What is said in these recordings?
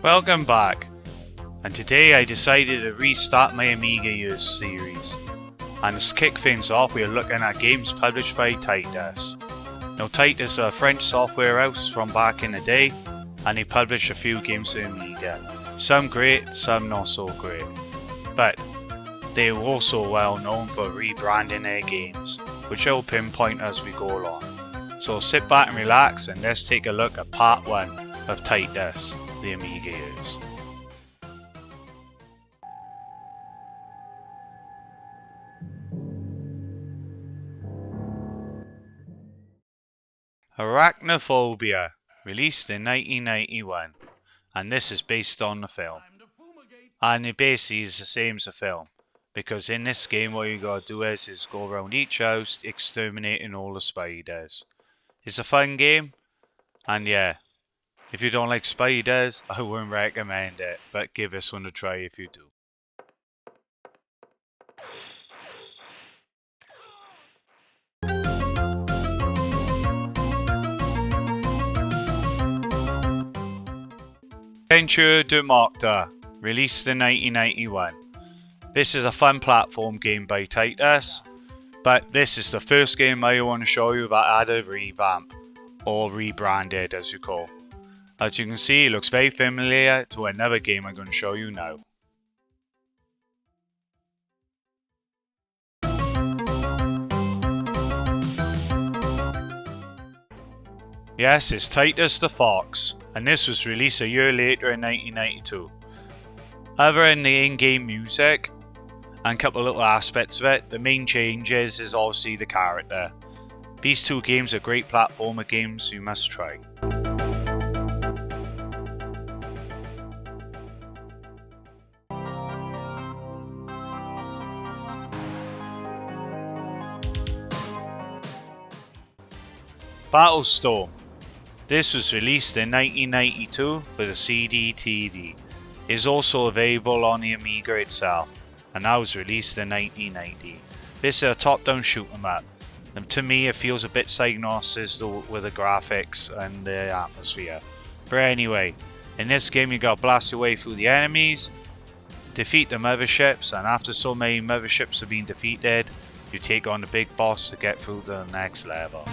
Welcome back, and today I decided to restart my Amiga Years series. And to kick things off, we are looking at games published by Titus. Now Titus is a French software house from back in the day, and they published a few games for Amiga. Some great, some not so great. But they are also well known for rebranding their games, which I will pinpoint as we go along. So sit back and relax, and let's take a look at part 1 of Titus, the Amiga Years. Phobia, released in 1991, and this is based on the film. And it basically is the same as the film, because in this game what you gotta do is go around each house exterminating all the spiders. It's a fun game, and yeah, if you don't like spiders, I wouldn't recommend it, but give this one a try if you do. Adventure de Mocta, released in 1991. This is a fun platform game by Titus, but this is the first game I want to show you that Adobe Revamp, or rebranded as you call. As you can see, it looks very familiar to another game I'm going to show you now. Yes, it's Titus the Fox, and this was released a year later in 1992. Other than the in-game music and a couple of little aspects of it, the main changes is obviously the character. These two games are great platformer games you must try. Battlestorm. This was released in 1992 for the CD-TV. It is also available on the Amiga itself, and that was released in 1990. This is a top-down shoot 'em up, and to me it feels a bit Psygnosis with the graphics and the atmosphere. But anyway, in this game you gotta blast your way through the enemies, defeat the motherships, and after so many motherships have been defeated, you take on the big boss to get through to the next level.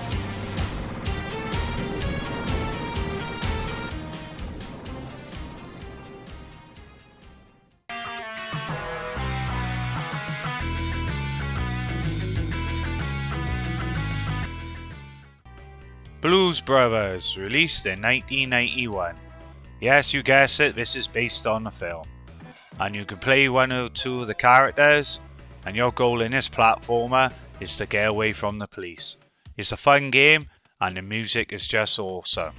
Blues Brothers, released in 1991. Yes, you guessed it, this is based on the film. And you can play one or two of the characters, and your goal in this platformer is to get away from the police. It's a fun game, and the music is just awesome.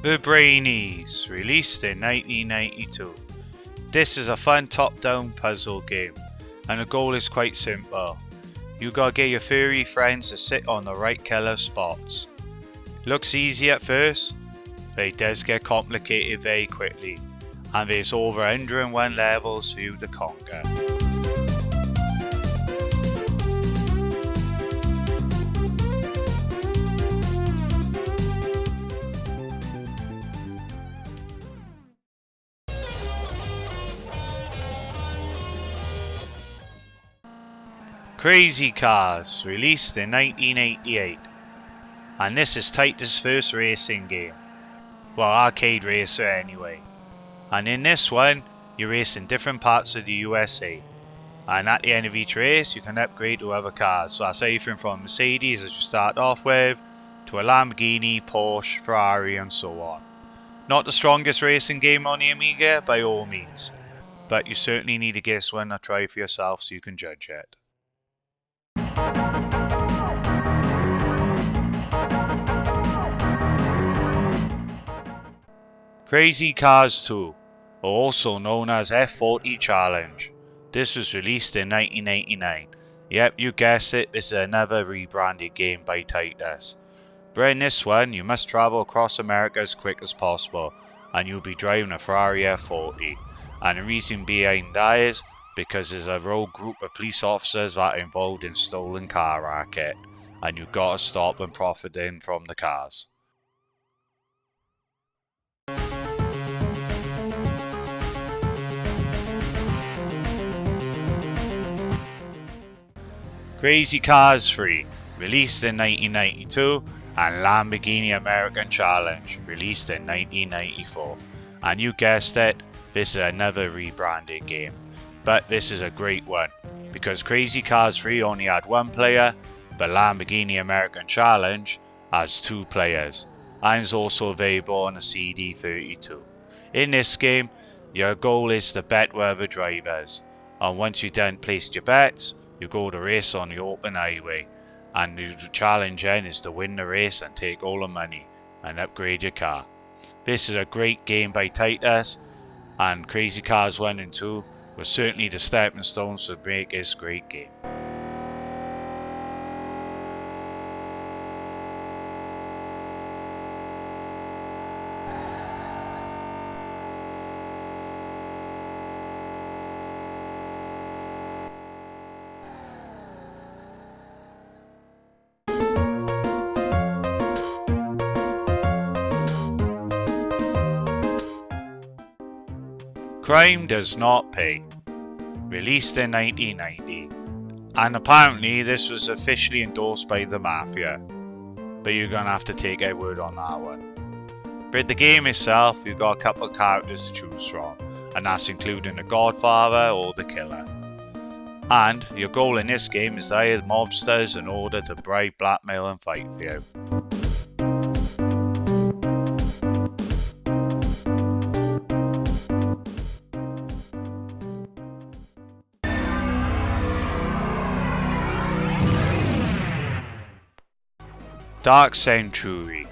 The Brainies, released in 1992. This is a fun top-down puzzle game, and the goal is quite simple. You gotta get your furry friends to sit on the right colour spots. Looks easy at first, but it does get complicated very quickly, and there's over 101 levels for you to conquer. Crazy Cars, released in 1988, and this is Titus' first racing game. Well, arcade racer anyway. And in this one, you race in different parts of the USA. And at the end of each race, you can upgrade to other cars. So that's anything from Mercedes, as you start off with, to a Lamborghini, Porsche, Ferrari, and so on. Not the strongest racing game on the Amiga, by all means. But you certainly need to give this one a try for yourself so you can judge it. Crazy Cars 2, also known as F40 Challenge. This was released in 1989. Yep, you guessed it, this is another rebranded game by Titus. But in this one, you must travel across America as quick as possible, and you'll be driving a Ferrari F40. And the reason behind that is because there's a rogue group of police officers that are involved in stolen car racket, and you've got to stop them profiting from the cars. Crazy Cars 3, released in 1992, and Lamborghini American Challenge, released in 1994. And you guessed it, this is another rebranded game. But this is a great one, because Crazy Cars 3 only had one player, but Lamborghini American Challenge has 2 players, and is also available on a CD32. In this game, your goal is to bet with other drivers, and once you've done placed your bets, you go to race on the open highway, and the challenge then is to win the race and take all the money and upgrade your car. This is a great game by Titus, and Crazy Cars 1 and 2 were certainly the stepping stones to make this great game. Crime Does Not Pay, released in 1990, and apparently this was officially endorsed by the Mafia, but you're gonna have to take our word on that one. But the game itself, you've got a couple of characters to choose from, and that's including the Godfather or the Killer. And your goal in this game is to hire mobsters in order to bribe, blackmail and fight for you. Dark Century,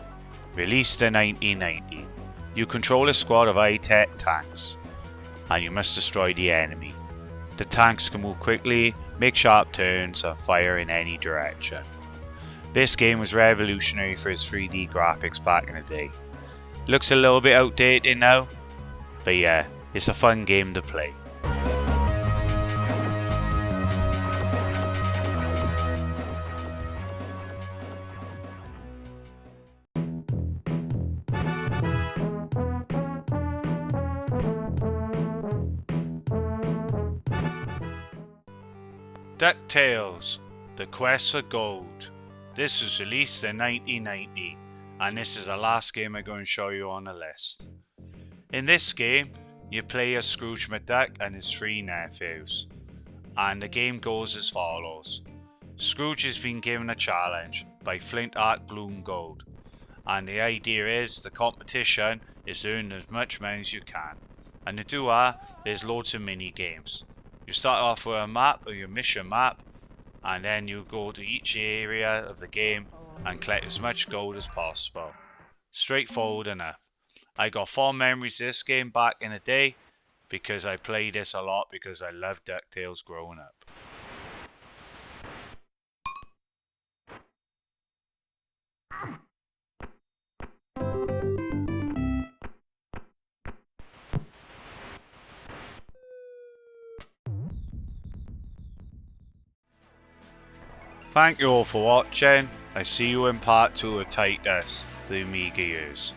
released in 1990. You control a squad of high-tech tanks, and you must destroy the enemy. The tanks can move quickly, make sharp turns, and fire in any direction. This game was revolutionary for its 3D graphics back in the day. Looks a little bit outdated now, but yeah, it's a fun game to play. DuckTales, The Quest for Gold. This was released in 1990, and this is the last game I'm going to show you on the list. In this game, you play as Scrooge McDuck and his 3 nephews, and the game goes as follows. Scrooge has been given a challenge by Flint Art Glue and Gold, and the idea is the competition is to earn as much money as you can, and to do that, there's loads of mini games. You start off with a map, or your mission map, and then you go to each area of the game and collect as much gold as possible. Straightforward enough. I got fond memories of this game back in the day because I played this a lot because I loved DuckTales growing up. Thank you all for watching. I see you in part 2 of Titus, the Amiga years.